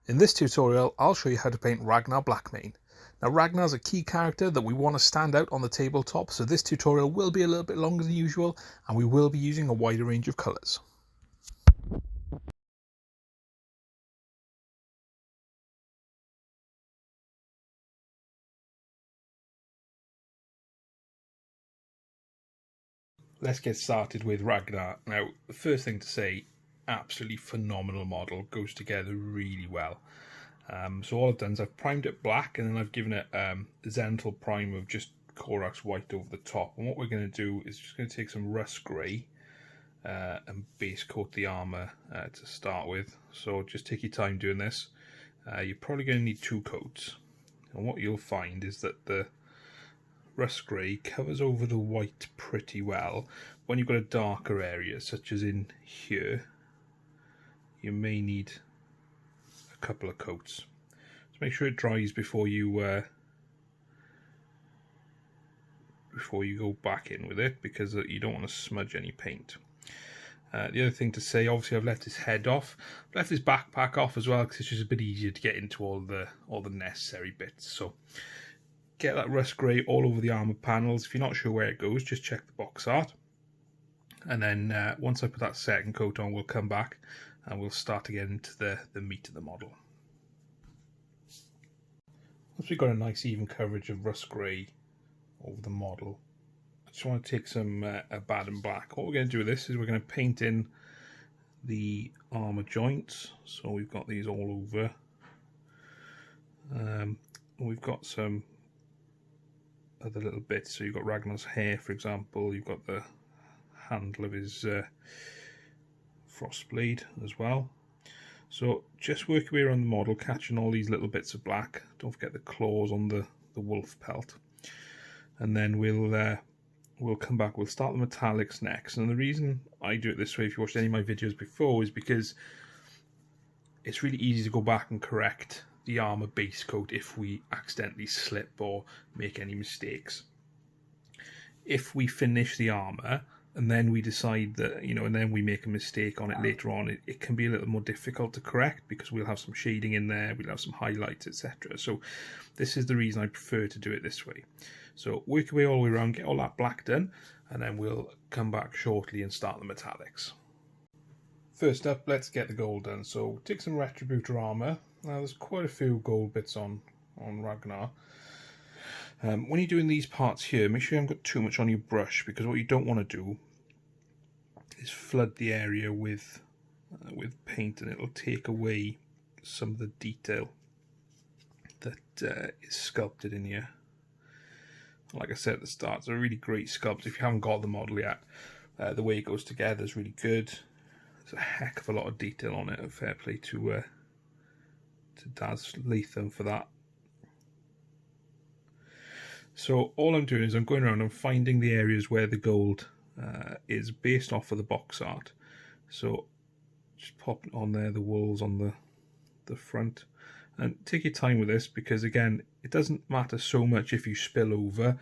In this tutorial, I'll show you how to paint Ragnar Blackmane. Now Ragnar's a key character that we want to stand out on the tabletop, so this tutorial will be a little bit longer than usual and we will be using a wider range of colours. Let's get started with Ragnar. Now, the first thing to say, absolutely phenomenal model, goes together really well. So all I've done is I've primed it black and then I've given it Zenithal Prime of just Corax white over the top. And what we're going to do is just going to take some rust grey and base coat the armour to start with. So just take your time doing this. You're probably going to need 2 coats. And what you'll find is that the rust grey covers over the white pretty well. When you've got a darker area, such as in here, you may need a couple of coats. So make sure it dries before you go back in with it, because you don't want to smudge any paint. The other thing to say, obviously I've left his head off, I've left his backpack off as well, because it's just a bit easier to get into all the necessary bits. So get that rust grey all over the armour panels. If you're not sure where it goes, just check the box art. And then once I put that second coat on, we'll come back and we'll start to get into the meat of the model. Once we've got a nice even coverage of rust grey over the model, I just want to take some Abaddon Black. What we're going to do with this is we're going to paint in the armour joints. So we've got these all over. We've got some other little bits. So you've got Ragnar's hair, for example. You've got the handle of his Frostblade as well. So just work your way around the model, catching all these little bits of black. Don't forget the claws on the wolf pelt. And then we'll come back. We'll start the metallics next. And the reason I do it this way, if you watched any of my videos before, is because it's really easy to go back and correct the armour base coat if we accidentally slip or make any mistakes. If we finish the armour and then we decide that, and then we make a mistake on it later on, it can be a little more difficult to correct, because we'll have some shading in there, we'll have some highlights, etc. So this is the reason I prefer to do it this way. So work your way all the way around, get all that black done, and then we'll come back shortly and start the metallics. First up, let's get the gold done. So take some Retributor armour. Now there's quite a few gold bits on Ragnar. When you're doing these parts here, make sure you haven't got too much on your brush, because what you don't want to do is flood the area with paint, and it'll take away some of the detail that is sculpted in here. Like I said at the start, it's a really great sculpt. If you haven't got the model yet, the way it goes together is really good. There's a heck of a lot of detail on it. Fair play to Daz Latham for that. So all I'm doing is I'm going around and finding the areas where the gold is based off of the box art. So just pop on there the wolves on the front, and take your time with this, because again, it doesn't matter so much if you spill over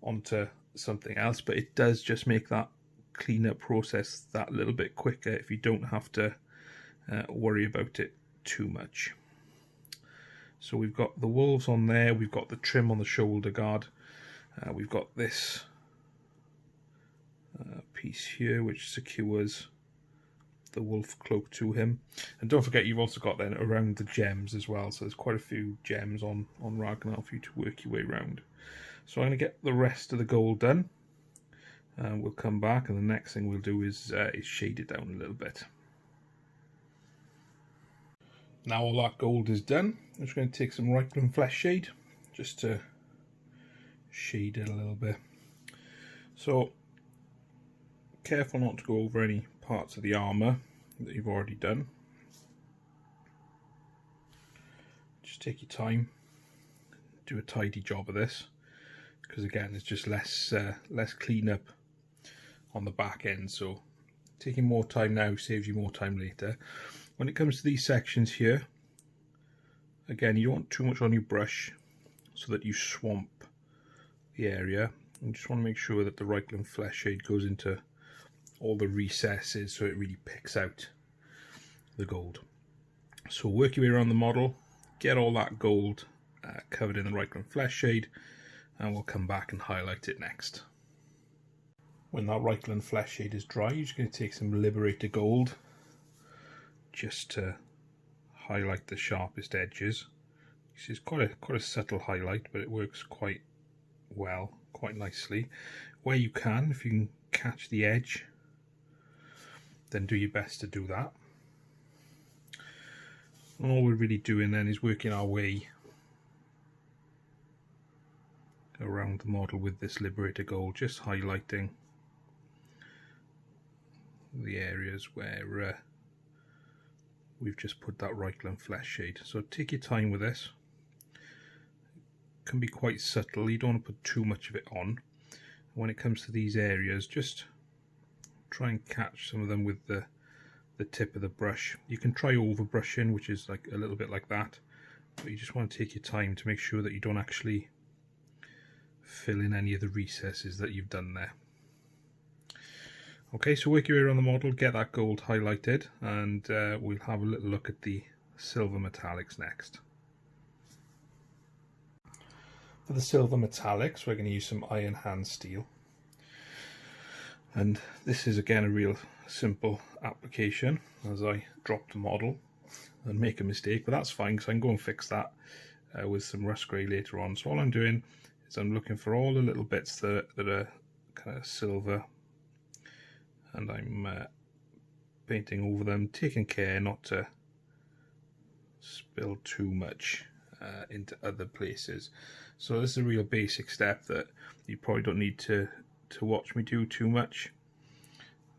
onto something else, but it does just make that cleanup process that little bit quicker if you don't have to worry about it too much. So we've got the wolves on there, we've got the trim on the shoulder guard, we've got this piece here which secures the wolf cloak to him, and don't forget you've also got then around the gems as well, so there's quite a few gems on Ragnar for you to work your way around. So I'm going to get the rest of the gold done, and we'll come back, and the next thing we'll do is shade it down a little bit. Now all that gold is done, I'm just going to take some Reikland Flesh Shade just to shade it a little bit. So careful not to go over any parts of the armour that you've already done. Just take your time, do a tidy job of this, because again it's just less cleanup on the back end, so taking more time now saves you more time later. When it comes to these sections here, again, you don't want too much on your brush so that you swamp the area. You just want to make sure that the Reikland Flesh Shade goes into all the recesses so it really picks out the gold. So work your way around the model, get all that gold covered in the Reikland Flesh shade, and we'll come back and highlight it next. When that Reikland Flesh shade is dry, you're just going to take some Liberator Gold just to highlight the sharpest edges. This is quite a subtle highlight, but it works quite well, quite nicely. Where you can, if you can catch the edge, then do your best to do that. And all we're really doing then is working our way around the model with this Liberator Gold, just highlighting the areas where we've just put that Reikland Flesh shade. So take your time with this. It can be quite subtle, you don't want to put too much of it on. When it comes to these areas, just try and catch some of them with the tip of the brush. You can try over brushing, which is like a little bit like that, but you just want to take your time to make sure that you don't actually fill in any of the recesses that you've done there. Okay, so work your way around the model, get that gold highlighted, and we'll have a little look at the silver metallics next. For the silver metallics, we're going to use some iron hand steel. And this is again a real simple application, as I drop the model and make a mistake, but that's fine because I can go and fix that with some rust grey later on. So all I'm doing is I'm looking for all the little bits that are kind of silver, and I'm painting over them, taking care not to spill too much into other places. So this is a real basic step that you probably don't need to watch me do too much.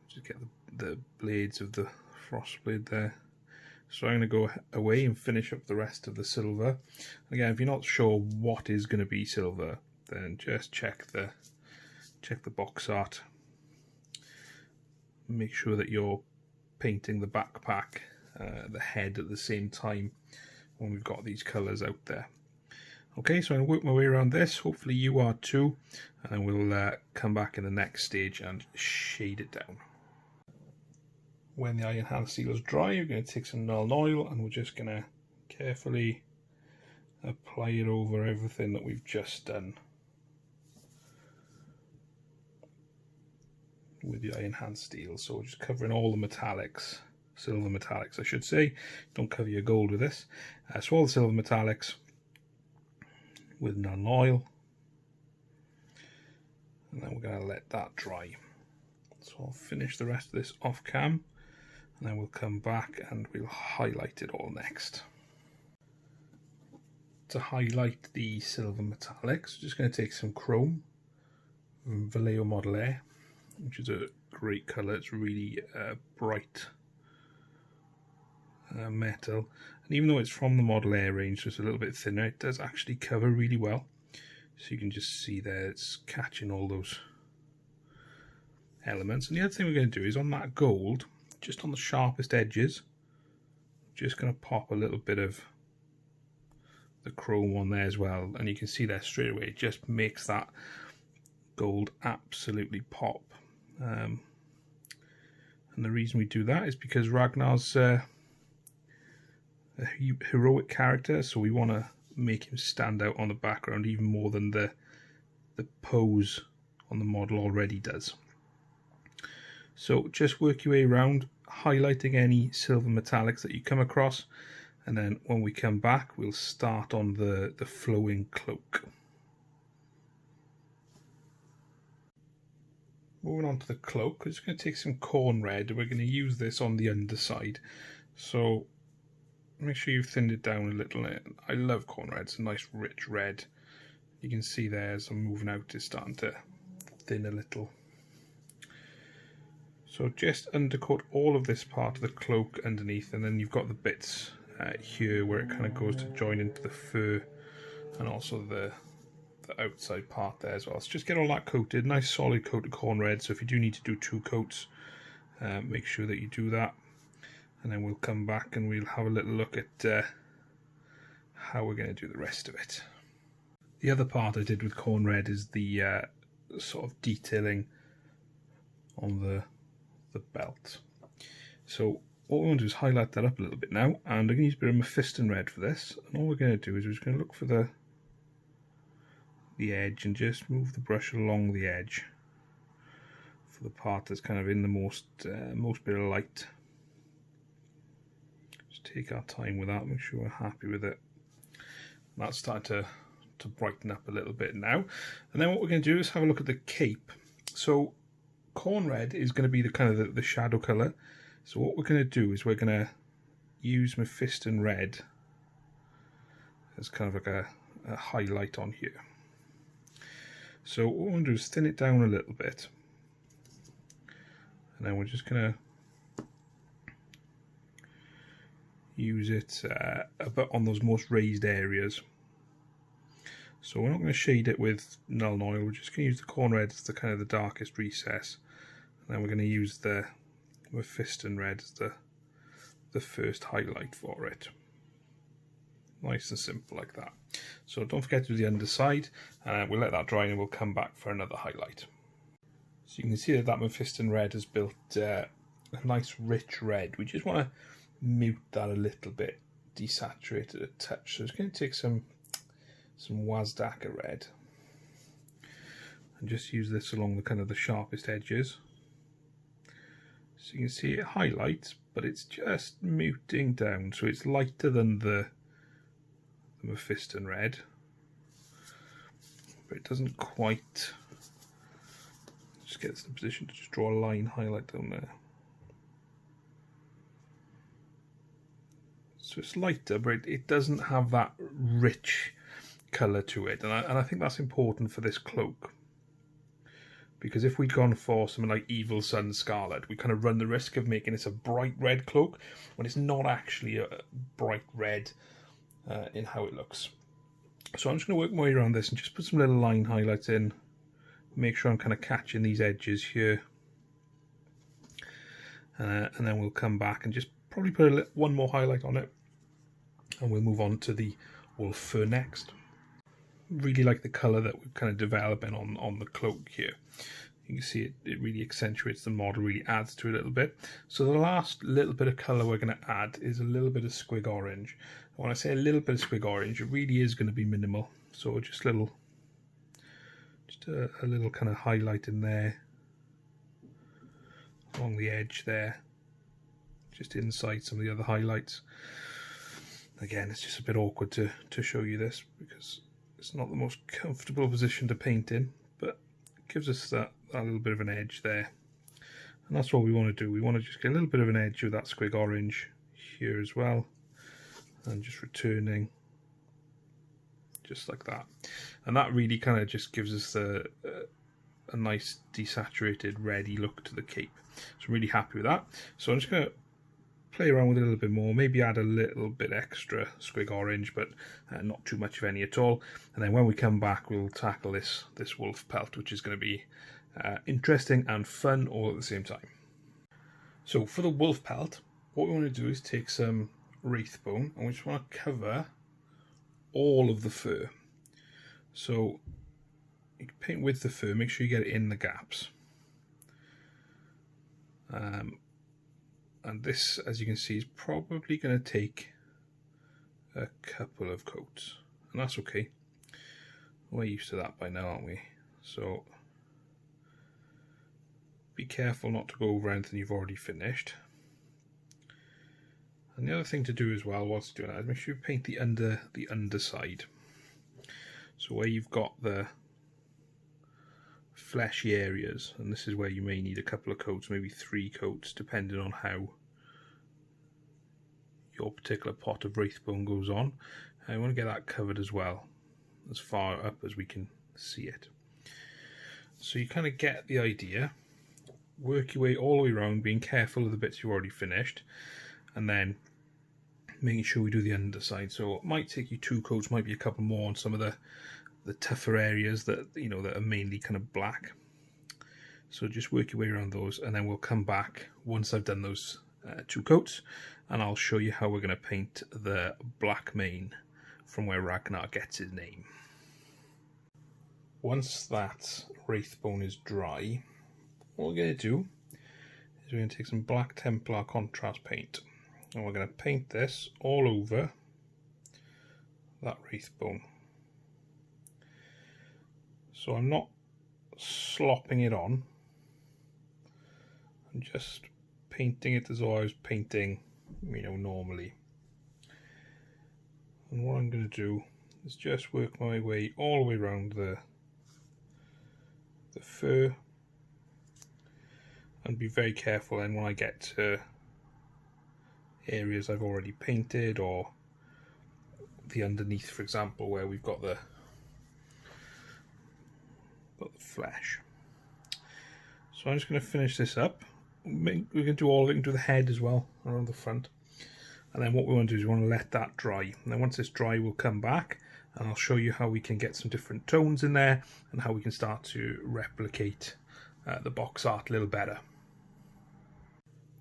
Just get the blades of the frost blade there. So I'm going to go away and finish up the rest of the silver. Again, if you're not sure what is going to be silver, then just check the box art. Make sure that you're painting the backpack, the head at the same time when we've got these colours out there. Okay, so I'm going to work my way around this. Hopefully you are too, and we'll come back in the next stage and shade it down. When the iron hand steel is dry, you're going to take some Nuln Oil, and we're just going to carefully apply it over everything that we've just done with the iron hand steel. So we're just covering all the metallics, silver metallics I should say. Don't cover your gold with this. So all the silver metallics with Nuln Oil, and then we're going to let that dry. So I'll finish the rest of this off cam, and then we'll come back and we'll highlight it all next. To highlight the silver metallics, I'm just going to take some chrome from Vallejo Model Air, which is a great colour. It's really bright metal, and even though it's from the Model Air range, so it's a little bit thinner, it does actually cover really well. So you can just see there it's catching all those elements. And the other thing we're going to do is on that gold, just on the sharpest edges, just going to pop a little bit of the chrome on there as well, and you can see there straight away it just makes that gold absolutely pop. And the reason we do that is because Ragnar's a heroic character, so we want to make him stand out on the background even more than the pose on the model already does. So just work your way around, highlighting any silver metallics that you come across, and then when we come back we'll start on the flowing cloak. Moving on to the cloak, we're just going to take some corn red, and we're going to use this on the underside. So make sure you've thinned it down a little. I love corn red, it's a nice rich red. You can see there as I'm moving out it's starting to thin a little. So just undercoat all of this part of the cloak underneath, and then you've got the bits here where it kind of goes to join into the fur, and also the outside part there as well. So just get all that coated, nice solid coat of corn red. So if you do need to do 2 coats, make sure that you do that, and then we'll come back and we'll have a little look at how we're going to do the rest of it. The other part I did with corn red is the sort of detailing on the belt. So what we want to do is highlight that up a little bit now, and I'm going to use a bit of Mephiston red for this. And all we're going to do is we're just going to look for the edge and just move the brush along the edge for the part that's kind of in the most bit of light. Just take our time with that, make sure we're happy with it. And that's starting to brighten up a little bit now. And then what we're going to do is have a look at the cape. So corn red is going to be the kind of the shadow colour. So what we're going to do is we're going to use Mephiston red as kind of like a highlight on here. So what we're going to do is thin it down a little bit, and then we're just going to use it a bit on those most raised areas. So we're not going to shade it with Nuln Oil, we're just going to use the corn red as the kind of the darkest recess, and then we're going to use the Mephiston red as the first highlight for it. Nice and simple like that. So don't forget to do the underside, and we'll let that dry and we'll come back for another highlight. So you can see that Mephiston red has built a nice rich red. We just want to mute that a little bit, desaturate it a touch. So it's going to take some Wazdaka red and just use this along the kind of the sharpest edges. So you can see it highlights, but it's just muting down, so it's lighter than the Mephiston red, but it doesn't quite. Just get this in a position to just draw a line highlight down there. So it's lighter, but it doesn't have that rich colour to it, and I think that's important for this cloak, because if we'd gone for something like Evil Sunz Scarlet, we kind of run the risk of making this a bright red cloak when it's not actually a bright red in how it looks. So I'm just going to work my way around this and just put some little line highlights in, make sure I'm kind of catching these edges here, and then we'll come back and just probably put one more highlight on it, and we'll move on to the wolf fur next. Really like the colour that we're kind of developing on the cloak here. You can see it really accentuates the model, really adds to it a little bit. So the last little bit of colour we're going to add is a little bit of squig orange. When I say a little bit of squig orange, it really is going to be minimal. So just a little kind of highlight in there, along the edge there, just inside some of the other highlights. Again, it's just a bit awkward to show you this because it's not the most comfortable position to paint in, but it gives us that little bit of an edge there. And that's what we want to do. We want to just get a little bit of an edge with that squig orange here as well, and just returning just like that. And that really kind of just gives us a nice desaturated reddy look to the cape. So I'm really happy with that. So I'm just going to play around with it a little bit more, maybe add a little bit extra squig orange, but not too much of any at all. And then when we come back, we'll tackle this wolf pelt, which is going to be interesting and fun all at the same time. So for the wolf pelt, what we want to do is take some Wraithbone, and we just want to cover all of the fur. So you can paint with the fur, make sure you get it in the gaps. And this, as you can see, is probably going to take a couple of coats, and that's okay. We're used to that by now, aren't we? So be careful not to go over anything you've already finished. And the other thing to do as well whilst doing that is make sure you paint the underside. So where you've got the fleshy areas, and this is where you may need a couple of coats, maybe 3 coats, depending on how your particular pot of Wraithbone goes on. And I want to get that covered as well, as far up as we can see it. So you kind of get the idea. Work your way all the way around, being careful of the bits you've already finished, and then making sure we do the underside. So it might take you 2 coats, might be a couple more on some of the tougher areas that that are mainly kind of black. So just work your way around those, and then we'll come back once I've done those 2 coats, and I'll show you how we're going to paint the black mane from where Ragnar gets his name. Once that Wraithbone is dry, what we're going to do is we're going to take some Black Templar contrast paint, and we're going to paint this all over that wraith bone. So I'm not slopping it on, I'm just painting it as though I was painting, normally. And what I'm going to do is just work my way all the way around the fur, and be very careful then when I get to areas I've already painted, or the underneath, for example, where we've got the flesh. So I'm just going to finish this up. We can do all of it, we can do the head as well around the front, and then what we want to do is we want to let that dry, and then once it's dry we'll come back and I'll show you how we can get some different tones in there and how we can start to replicate the box art a little better.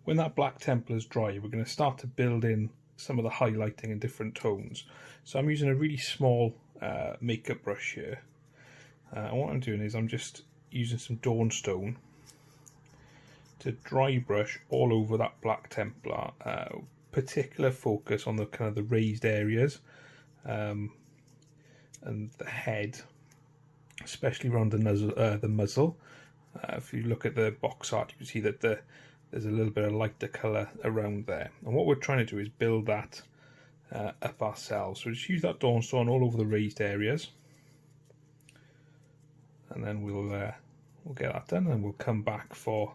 When that Black Templar is dry, we're going to start to build in some of the highlighting and different tones. So I'm using a really small makeup brush here, and what I'm doing is I'm just using some Dawnstone to dry brush all over that Black Templar. Particular focus on the kind of the raised areas and the head, especially around the muzzle. If you look at the box art, you can see that there's a little bit of lighter colour around there. And what we're trying to do is build that up ourselves. So just use that Dawnstone all over the raised areas, and then we'll get that done, and we'll come back for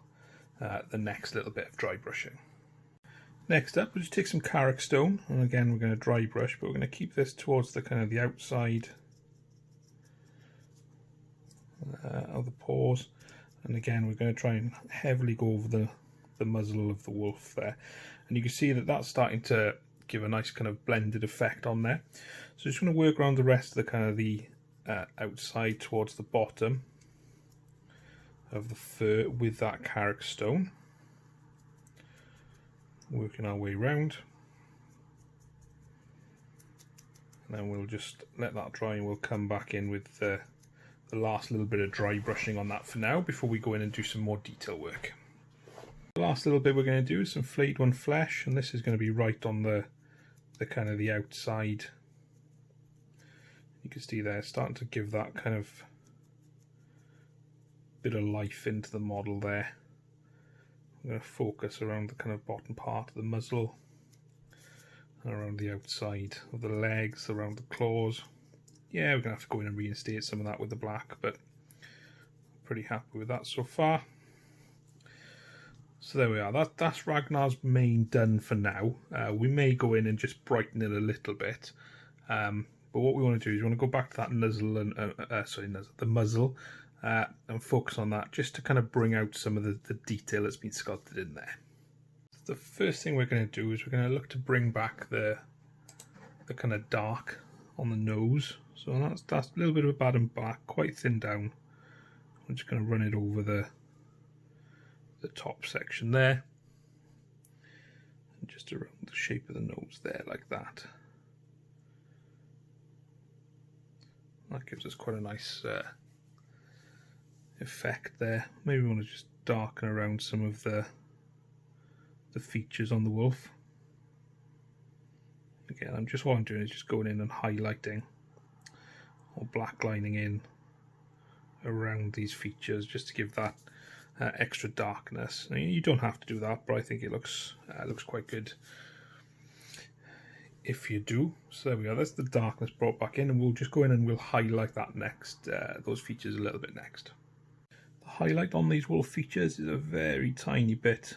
the next little bit of dry brushing. Next up, we'll just take some Karak Stone, and again we're going to dry brush, but we're going to keep this towards the kind of the outside of the paws, and again we're going to try and heavily go over the muzzle of the wolf there, and you can see that that's starting to give a nice kind of blended effect on there. So just going to work around the rest of the kind of the outside towards the bottom of the fur with that Karak Stone, working our way round, and then we'll just let that dry and we'll come back in with the last little bit of dry brushing on that for now, before we go in and do some more detail work. The last little bit we're going to do is some flayed one flesh, and this is going to be right on the kind of the outside. You can see there, starting to give that kind of bit of life into the model there. I'm going to focus around the kind of bottom part of the muzzle, and around the outside of the legs, around the claws. Yeah, we're going to have to go in and reinstate some of that with the black, but I'm pretty happy with that so far. So there we are, that's Ragnar's mane done for now. We may go in and just brighten it a little bit, but what we want to do is we want to go back to that muzzle and the muzzle, and focus on that just to kind of bring out some of the detail that's been sculpted in there. The first thing we're going to do is we're going to look to bring back the kind of dark on the nose. So that's a little bit of a bad and black, quite thin down. I'm just going to run it over the top section there, and just around the shape of the nose there, like that. That gives us quite a nice effect there. Maybe we want to just darken around some of the features on the wolf. Again, what I'm doing is just going in and highlighting or blacklining in around these features, just to give that extra darkness. I mean, you don't have to do that, but I think it looks quite good if you do. So there we go, that's the darkness brought back in, and we'll just go in and we'll highlight that next, those features a little bit next. The highlight on these wolf features is a very tiny bit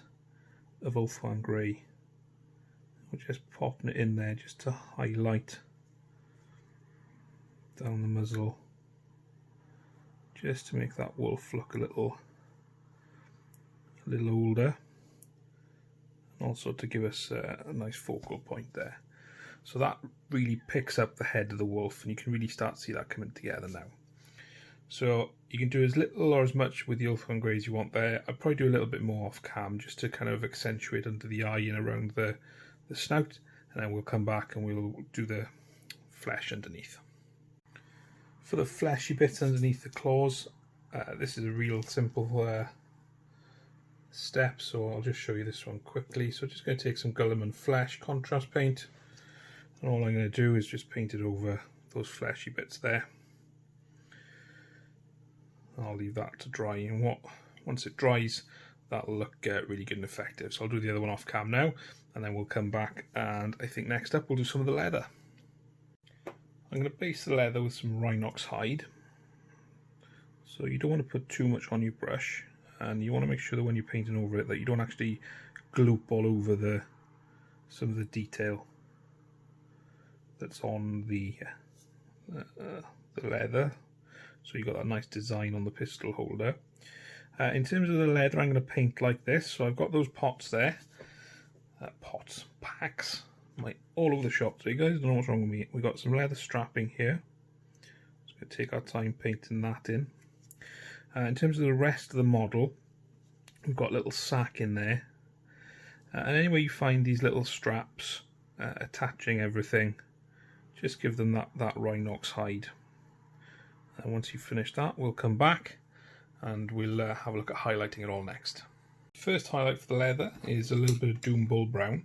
of Ulthuan Grey. We're just popping it in there just to highlight down the muzzle, just to make that wolf look a little older, and also to give us a nice focal point there. So that really picks up the head of the wolf, and you can really start to see that coming together now. So you can do as little or as much with the Ulthuan Grey as you want there. I'd probably do a little bit more off cam, just to kind of accentuate under the eye and around the snout, and then we'll come back and we'll do the flesh underneath. For the fleshy bits underneath the claws, this is a real simple steps, so I'll just show you this one quickly. So just going to take some Guilliman Flesh contrast paint, and all I'm going to do is just paint it over those fleshy bits there. I'll leave that to dry, and once it dries, that'll look really good and effective. So I'll do the other one off cam now, and then we'll come back, and I think next up we'll do some of the leather. I'm going to base the leather with some Rhinox hide. So you don't want to put too much on your brush, and you want to make sure that when you're painting over it that you don't actually gloop all over some of the detail that's on the leather. So you got that nice design on the pistol holder. In terms of the leather, I'm going to paint like this. So I've got those pots there. Packs. All over the shop. So you guys don't know what's wrong with me. We've got some leather strapping here. Just going to take our time painting that in. In terms of the rest of the model, we've got a little sack in there. And anywhere you find these little straps attaching everything, just give them that Rhinox hide. And once you've finished that, we'll come back and we'll have a look at highlighting it all next. First highlight for the leather is a little bit of Doom Bull Brown.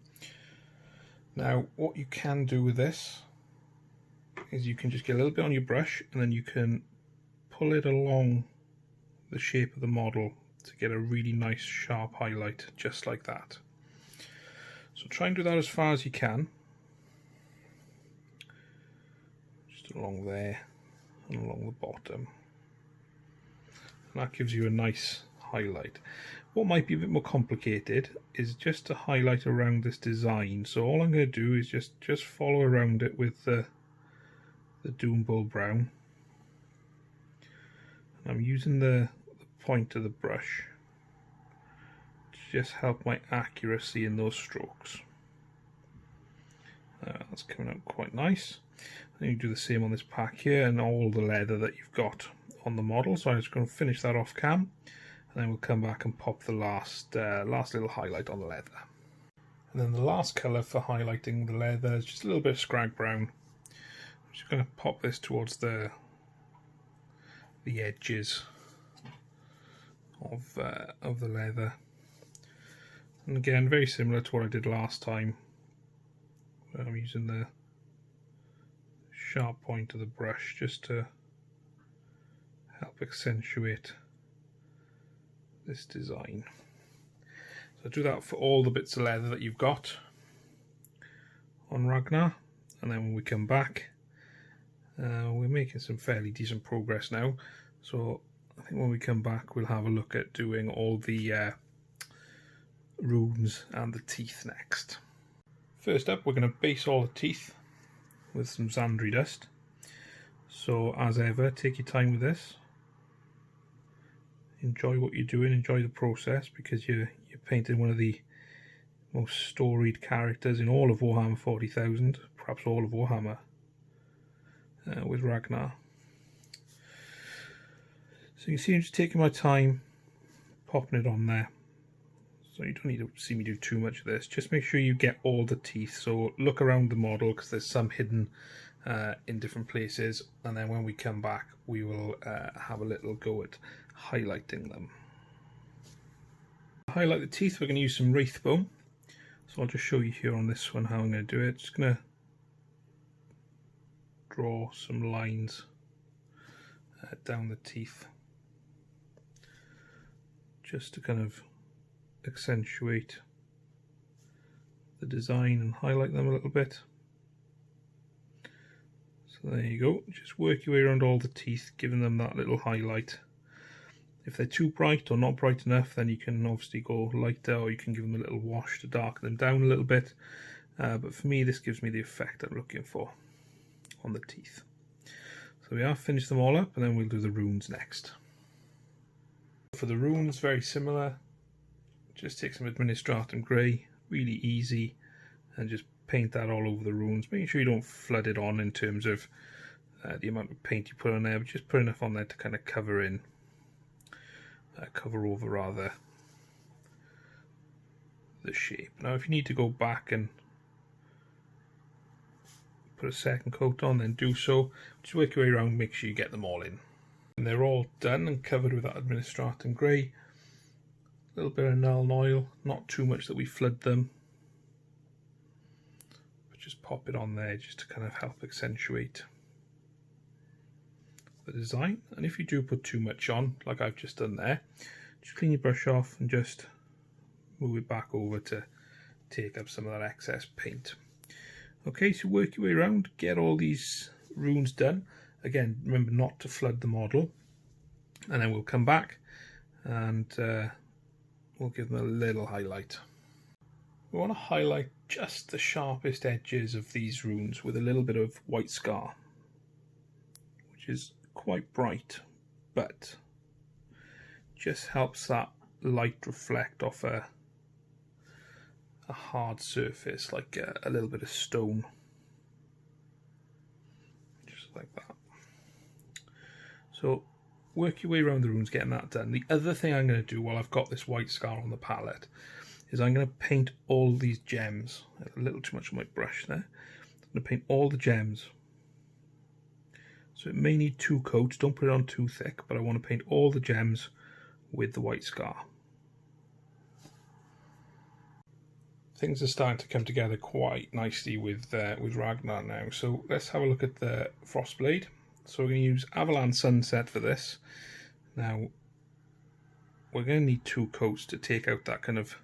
Now what you can do with this is you can just get a little bit on your brush, and then you can pull it along the shape of the model to get a really nice sharp highlight, just like that. So try and do that as far as you can, just along there and along the bottom, and that gives you a nice highlight. What might be a bit more complicated is just to highlight around this design. So all I'm going to do is just follow around it with the Doom Bull Brown. And I'm using the point of the brush to just help my accuracy in those strokes. That's coming out quite nice. And you do the same on this pack here and all the leather that you've got on the model. So I'm just going to finish that off cam, and then we'll come back and pop the last little highlight on the leather. And then the last colour for highlighting the leather is just a little bit of Scrag Brown. I'm just going to pop this towards the edges of the leather. And again, very similar to what I did last time. I'm using the sharp point of the brush just to help accentuate this design. So do that for all the bits of leather that you've got on Ragnar, and then when we come back, we're making some fairly decent progress now. So I think when we come back, we'll have a look at doing all the runes and the teeth next. First up, we're going to base all the teeth with some Zandri dust. So as ever, take your time with this. Enjoy what you're doing, enjoy the process, because you're painting one of the most storied characters in all of Warhammer 40,000, perhaps all of Warhammer, with Ragnar. So you can see I'm just taking my time popping it on there. So you don't need to see me do too much of this. Just make sure you get all the teeth. So look around the model, because there's some hidden in different places. And then when we come back, we will have a little go at highlighting them. To highlight the teeth, we're going to use some Wraithbone. So I'll just show you here on this one how I'm going to do it. Just going to draw some lines down the teeth, just to kind of accentuate the design and highlight them a little bit. So there you go, just work your way around all the teeth, giving them that little highlight. If they're too bright or not bright enough, then you can obviously go lighter, or you can give them a little wash to darken them down a little bit. But for me, this gives me the effect I'm looking for on the teeth. So we have finished them all up, and then we'll do the runes next. For the runes, very similar. Just take some Administratum Grey, really easy, and just paint that all over the runes. Making sure you don't flood it on in terms of the amount of paint you put on there, but just put enough on there to kind of cover over rather the shape. Now if you need to go back and put a second coat on, then do so. Just work your way around, make sure you get them all in. And they're all done and covered with that Administratum Grey. A little bit of Nuln Oil, not too much that we flood them, but just pop it on there just to kind of help accentuate the design. And if you do put too much on, like I've just done there, just clean your brush off and just move it back over to take up some of that excess paint. Okay, so work your way around, get all these runes done. Again, remember not to flood the model, and then we'll come back and we'll give them a little highlight. We want to highlight just the sharpest edges of these runes with a little bit of white scar, which is quite bright, but just helps that light reflect off a hard surface, like a little bit of stone, just like that. So work your way around the runes getting that done. The other thing I'm going to do while I've got this white scar on the palette is I'm going to paint all these gems. A little too much on my brush there. I'm going to paint all the gems. So it may need 2 coats, don't put it on too thick, but I want to paint all the gems with the white scar. Things are starting to come together quite nicely with Ragnar now. So let's have a look at the Frostblade. So we're going to use Avalan Sunset for this. Now we're going to need 2 coats to take out that kind of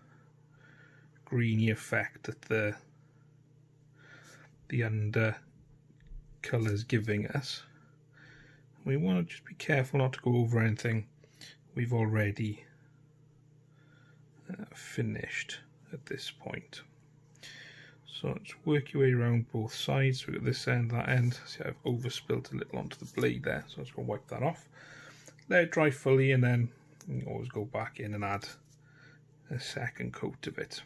greeny effect that the under colour is giving us. We want to just be careful not to go over anything we've already finished at this point. So just work your way around both sides. We've got this end, that end. See, I've overspilt a little onto the blade there, so I'm just going to wipe that off. Let it dry fully, and then you can always go back in and add a second coat of it.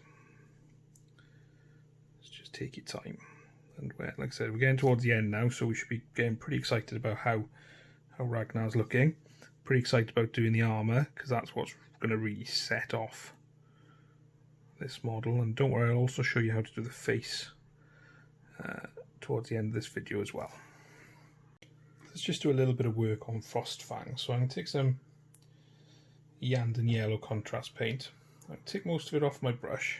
Let's just take your time. And like I said, we're getting towards the end now, so we should be getting pretty excited about how Ragnar's looking. Pretty excited about doing the armour, because that's what's going to really set off this model. And don't worry, I'll also show you how to do the face towards the end of this video as well. Let's just do a little bit of work on Frostfang. So I'm going to take some Iyanden yellow contrast paint. I'll take most of it off my brush.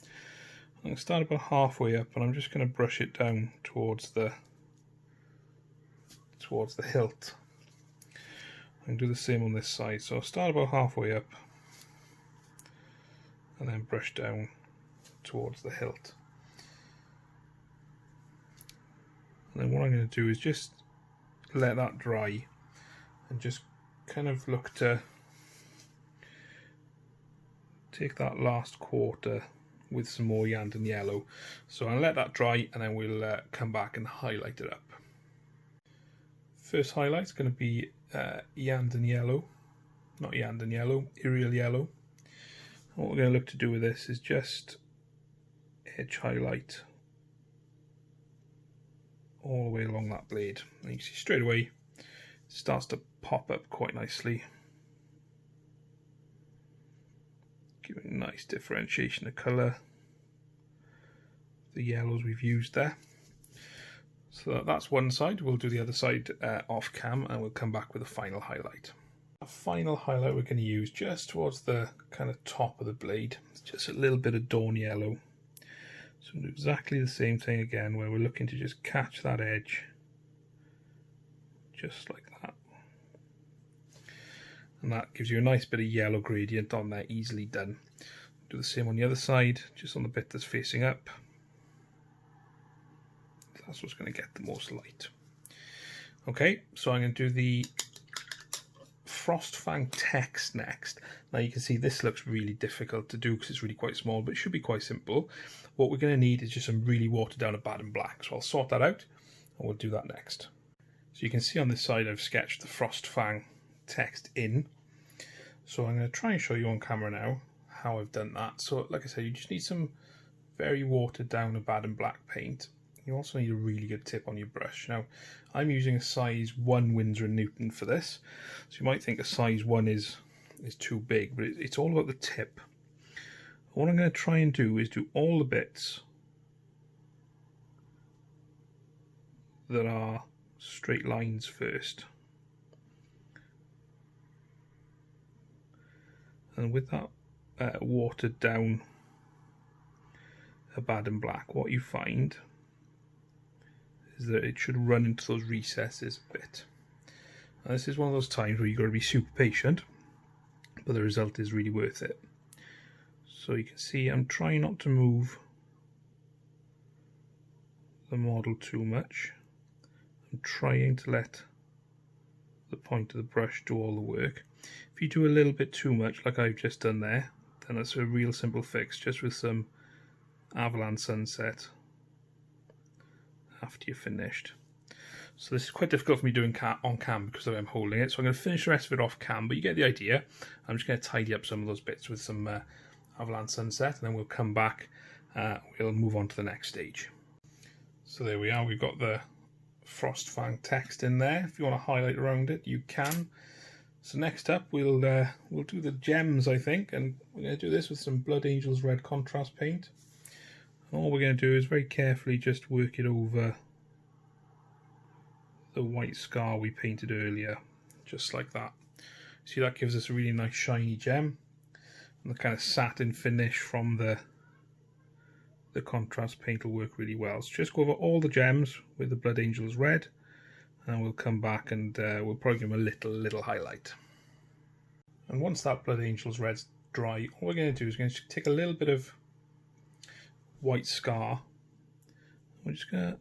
I'm going to start about halfway up, and I'm just going to brush it down towards the hilt. And do the same on this side. So I'll start about halfway up and then brush down towards the hilt. And then what I'm going to do is just let that dry and just kind of look to take that last quarter with some more Iyanden yellow. So I'll let that dry, and then we'll come back and highlight it up. First highlight is going to be Iyanden yellow, not Iyanden yellow, Iriel yellow. And what we're going to look to do with this is just edge highlight all the way along that blade. And you can see straight away it starts to pop up quite nicely, giving nice differentiation of colour. The yellows we've used there. So that's one side. We'll do the other side off cam, and we'll come back with a final highlight. A final highlight we're going to use just towards the kind of top of the blade. It's just a little bit of Dawn yellow. So we'll do exactly the same thing again, where we're looking to just catch that edge, just like that. And that gives you a nice bit of yellow gradient on there, easily done. Do the same on the other side, just on the bit that's facing up. That's what's going to get the most light. Okay, so I'm going to do the Frostfang text next. Now you can see this looks really difficult to do because it's really quite small, but it should be quite simple. What we're going to need is just some really watered down Abaddon black. So I'll sort that out, and we'll do that next. So you can see on this side I've sketched the Frostfang text in. So I'm going to try and show you on camera now how I've done that. So like I said, you just need some very watered down Abaddon black paint. You also need a really good tip on your brush. Now, I'm using a size 1 Winsor & Newton for this. So you might think a size 1 is too big, but it's all about the tip. What I'm going to try and do is do all the bits that are straight lines first. And with that watered down Abaddon Black, what you find is that it should run into those recesses a bit. Now, this is one of those times where you've got to be super patient, but the result is really worth it. So you can see I'm trying not to move the model too much. I'm trying to let the point of the brush do all the work. If you do a little bit too much, like I've just done there, then that's a real simple fix, just with some Avalon Sunset after you're finished. So this is quite difficult for me doing on cam because I'm holding it, so I'm going to finish the rest of it off cam, but you get the idea. I'm just going to tidy up some of those bits with some Avalon Sunset, and then we'll come back, we'll move on to the next stage. So there we are, we've got the Frostfang text in there. If you want to highlight around it, you can. So next up, we'll do the gems, I think, and we're going to do this with some Blood Angels Red contrast paint. And all we're going to do is very carefully just work it over the white scar we painted earlier, just like that. See, that gives us a really nice shiny gem, and the kind of satin finish from the contrast paint will work really well. So just go over all the gems with the Blood Angels Red, and we'll come back and we'll probably give them a little highlight. And once that Blood Angels Red's dry, all we're going to do is going to take a little bit of white scar. We're just going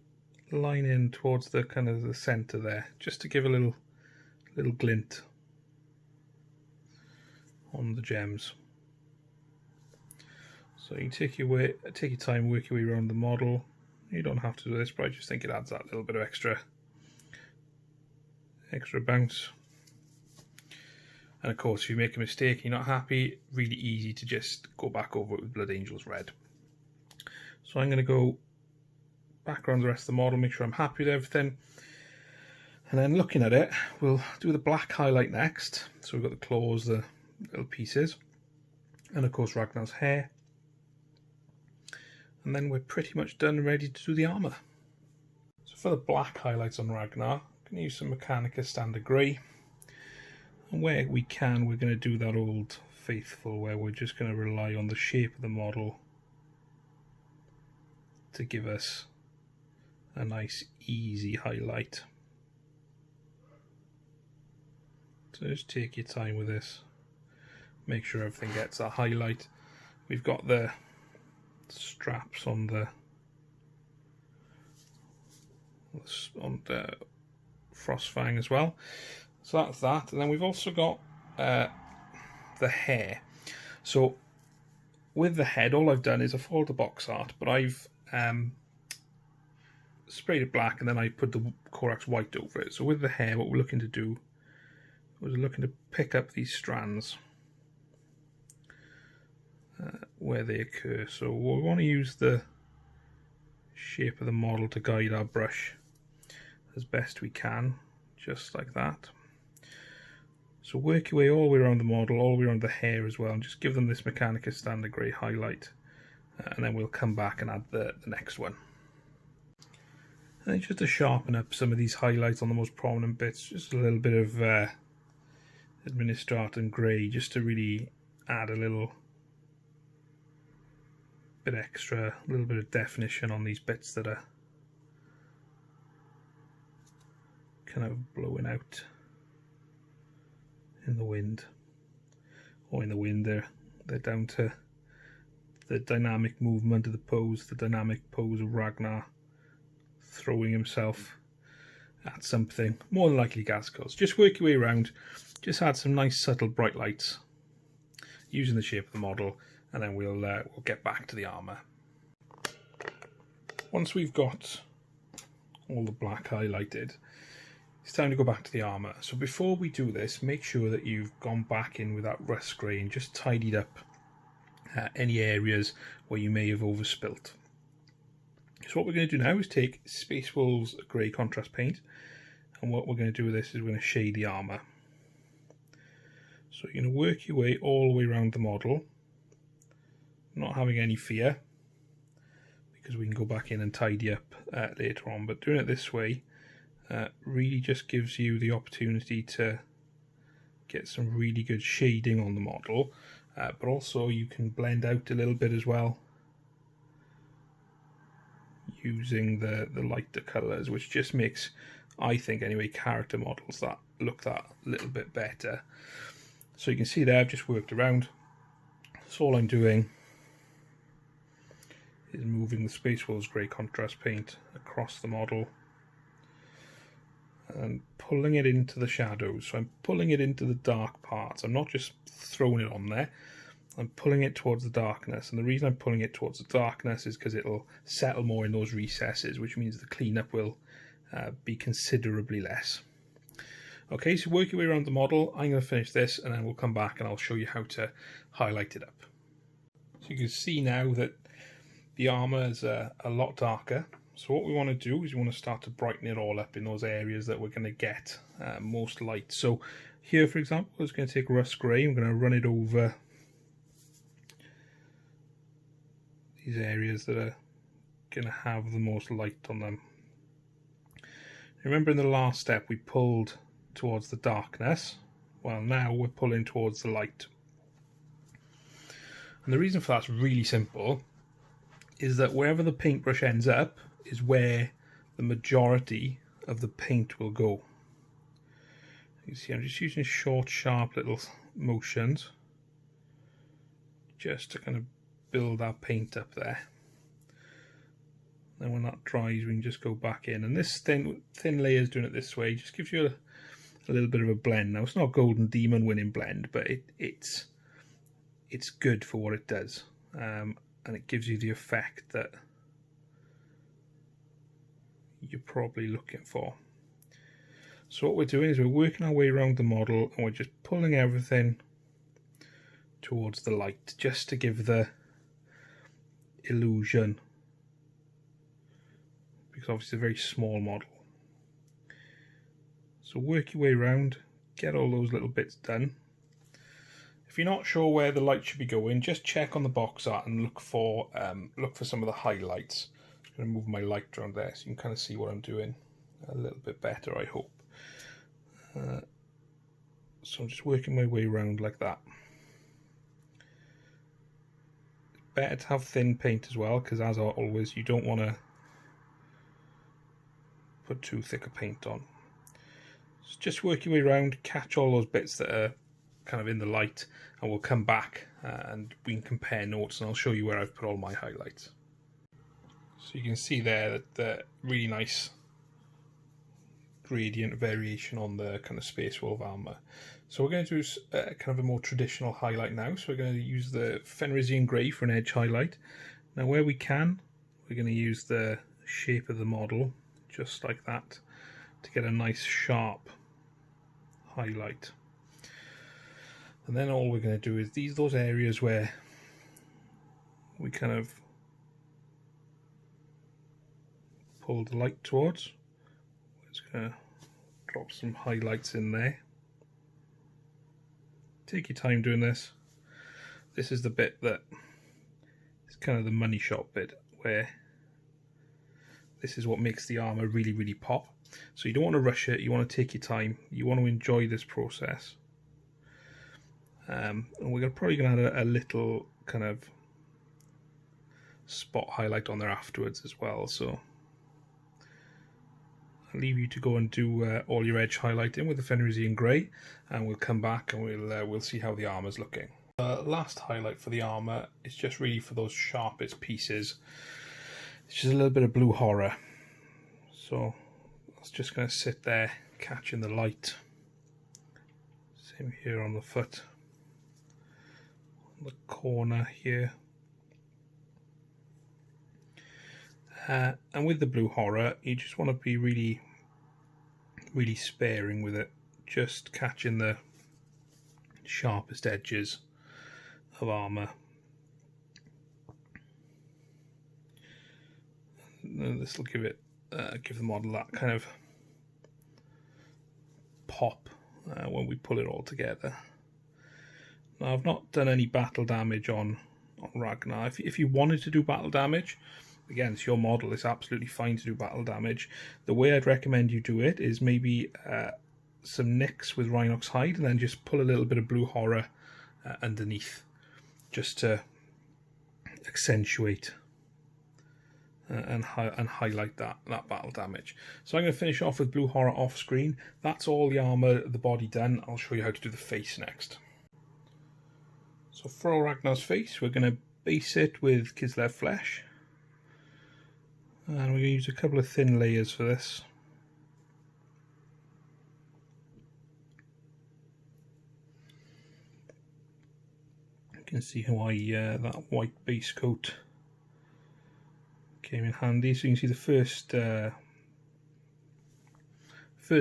to line in towards the kind of the center there, just to give a little glint on the gems. So you can take your time, work your way around the model. You don't have to do this, but I just think it adds that little bit of extra bounce. And of course, if you make a mistake and you're not happy, really easy to just go back over it with Blood Angels Red. So I'm going to go back around the rest of the model, make sure I'm happy with everything. And then looking at it, we'll do the black highlight next. So we've got the claws, the little pieces, and of course Ragnar's hair. And then we're pretty much done and ready to do the armour. So for the black highlights on Ragnar, I'm going to use some Mechanica Standard Grey. And where we can, we're going to do that old faithful, where we're just going to rely on the shape of the model to give us a nice easy highlight. So just take your time with this. Make sure everything gets a highlight. We've got the straps on the Frostfang as well. So that's that. And then we've also got the hair. So with the head, all I've done is I followed the box art, but I've sprayed it black and then I put the Corax white over it. So with the hair, what we're looking to do was looking to pick up these strands where they occur. So we want to use the shape of the model to guide our brush as best we can, just like that. So work your way all the way around the model, all the way around the hair as well, and just give them this Mechanica Standard Grey highlight, and then we'll come back and add the next one. And just to sharpen up some of these highlights on the most prominent bits, just a little bit of Administratum Grey, just to really add a little bit extra, a little bit of definition on these bits that are kind of blowing out in the wind, or in the wind. They're down to the dynamic movement of the pose, the dynamic pose of Ragnar throwing himself at something, more than likely Ghazghkull. Just work your way around, just add some nice subtle bright lights using the shape of the model, and then we'll get back to the armour. Once we've got all the black highlighted, it's time to go back to the armour. So before we do this, make sure that you've gone back in with that rust grey and just tidied up any areas where you may have overspilt. So what we're going to do now is take Space Wolves Grey contrast paint, and what we're going to do with this is we're going to shade the armour. So you're going to work your way all the way around the model, not having any fear, because we can go back in and tidy up later on, but doing it this way really just gives you the opportunity to get some really good shading on the model, but also you can blend out a little bit as well using the lighter colours, which just makes, I think anyway, character models that look that little bit better. So you can see there I've just worked around. So all I'm doing is moving the Space Wolves grey contrast paint across the model and pulling it into the shadows. So I'm pulling it into the dark parts. I'm not just throwing it on there. I'm pulling it towards the darkness, and the reason I'm pulling it towards the darkness is because it'll settle more in those recesses, which means the cleanup will be considerably less. Okay, so work your way around the model. I'm going to finish this and then we'll come back and I'll show you how to highlight it up. So you can see now that the armour is a lot darker. So what we want to do is we want to start to brighten it all up in those areas that we're going to get most light. So here, for example, I'm just going to take Rust Grey. I'm going to run it over these areas that are going to have the most light on them. Remember in the last step we pulled towards the darkness. Well, now we're pulling towards the light. And the reason for that's really simple, is that wherever the paintbrush ends up is where the majority of the paint will go. You can see I'm just using short, sharp little motions just to kind of build our paint up there. Then when that dries we can just go back in, and this thin layers doing it this way just gives you a little bit of a blend. Now it's not Golden Demon winning blend, but it's good for what it does, and it gives you the effect that you're probably looking for. So what we're doing is we're working our way around the model and we're just pulling everything towards the light just to give the illusion, because obviously it's a very small model. So work your way around, get all those little bits done. If you're not sure where the light should be going, just check on the box art and look for some of the highlights. I'm going to move my light around there so you can kind of see what I'm doing a little bit better, I hope. So I'm just working my way around like that. Better to have thin paint as well, because as always you don't want to put too thick a paint on. So just work your way around, catch all those bits that are kind of in the light, and we'll come back and we can compare notes and I'll show you where I've put all my highlights. So you can see there that the really nice gradient variation on the kind of Space Wolf armour. So we're going to do kind of a more traditional highlight now. So we're going to use the Fenrisian Grey for an edge highlight. Now where we can, we're going to use the shape of the model, just like that, to get a nice sharp highlight. And then all we're going to do is those areas where we kind of pull the light towards. We're just going to drop some highlights in there. Take your time doing this. This is the bit that is kind of the money shot bit, where this is what makes the armour really, really pop. So you don't want to rush it, you want to take your time, you want to enjoy this process. And we're probably going to add a little kind of spot highlight on there afterwards as well. So I'll leave you to go and do all your edge highlighting with the Fenrisian Grey, and we'll come back and we'll see how the armour's looking. Last highlight for the armour is just really for those sharpest pieces. It's just a little bit of blue horror. So it's just going to sit there catching the light. Same here on the foot. The corner here, and with the blue horror you just want to be really, really sparing with it, just catching the sharpest edges of armour. This will give it give the model that kind of pop when we pull it all together. Now I've not done any battle damage on Ragnar. If you wanted to do battle damage, again it's your model, it's absolutely fine to do battle damage. The way I'd recommend you do it is maybe some nicks with Rhinox hide and then just pull a little bit of blue horror underneath. just to accentuate and highlight that battle damage. So I'm going to finish off with Blue Horror off screen. That's all the armour, the body done. I'll show you how to do the face next. So for Ragnar's face, we're going to base it with Kislev flesh. And we're going to use a couple of thin layers for this. You can see how that white base coat came in handy. So you can see the first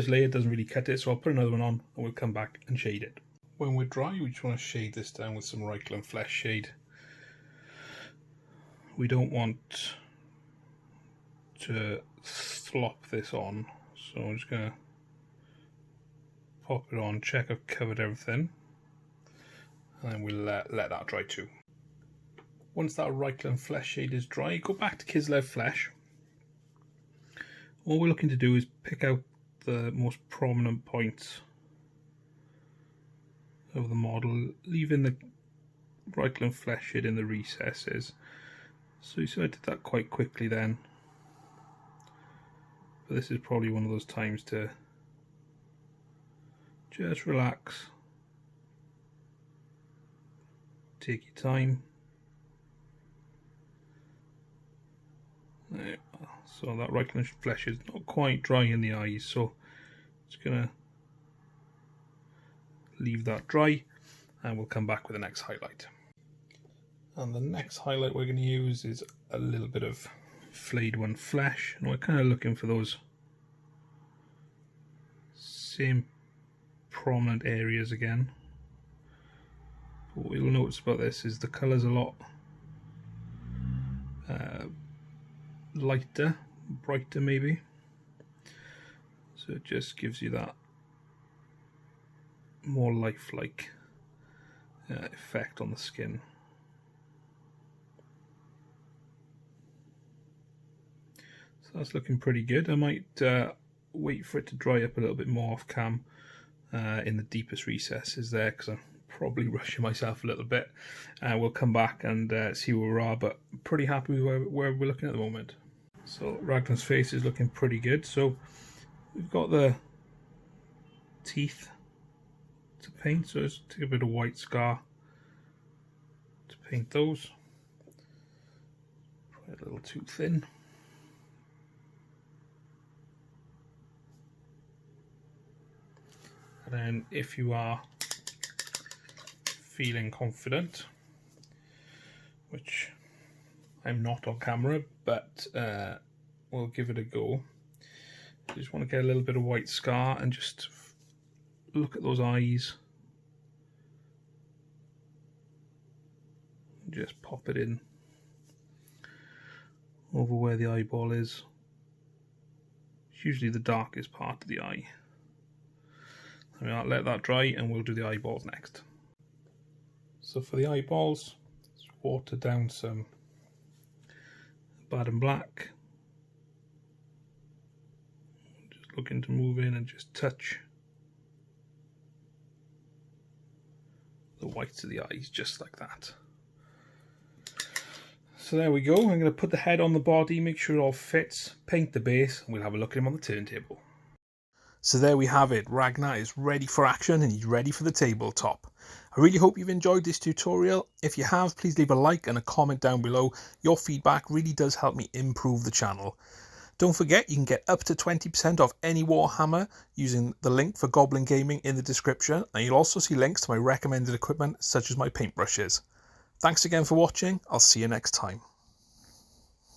layer doesn't really cut it, so I'll put another one on and we'll come back and shade it. When we're dry, we just want to shade this down with some Reikland Flesh shade. We don't want to slop this on, so I'm just going to pop it on, check I've covered everything, and then we'll let that dry too. Once that Reikland Flesh shade is dry, go back to Kislev Flesh. All we're looking to do is pick out the most prominent points of the model, leaving the Reikland Flesh shade in the recesses. So you see I did that quite quickly then. But this is probably one of those times to just relax, take your time. There. So that Reikland Flesh is not quite dry in the eyes, so just gonna leave that dry and we'll come back with the next highlight. And the next highlight we're going to use is a little bit of Flayed One Flesh, and we're kind of looking for those same prominent areas again. What you'll notice about this is the colour's a lot lighter, brighter maybe, so it just gives you that more lifelike effect on the skin. So that's looking pretty good. I might wait for it to dry up a little bit more off cam in the deepest recesses there, because I'm probably rushing myself a little bit. We'll come back and see where we are, but I'm pretty happy with where we're looking at the moment. So Ragnar's face is looking pretty good. So we've got the teeth to paint, so let's take a bit of white scar to paint those. Probably a little too thin. And then if you are feeling confident, which I'm not on camera, but we'll give it a go. You just want to get a little bit of white scar and just look at those eyes. Just pop it in over where the eyeball is. It's usually the darkest part of the eye. I'll let that dry and we'll do the eyeballs next. So for the eyeballs, let's water down some Baden Black. Just looking to move in and just touch the whites of the eyes, just like that. So there we go. I'm going to put the head on the body, make sure it all fits, paint the base, and we'll have a look at him on the turntable. So there we have it. Ragnar is ready for action and he's ready for the tabletop. I really hope you've enjoyed this tutorial. If you have, please leave a like and a comment down below. Your feedback really does help me improve the channel. Don't forget, you can get up to 20% off any Warhammer using the link for Goblin Gaming in the description, and you'll also see links to my recommended equipment such as my paintbrushes. Thanks again for watching. I'll see you next time.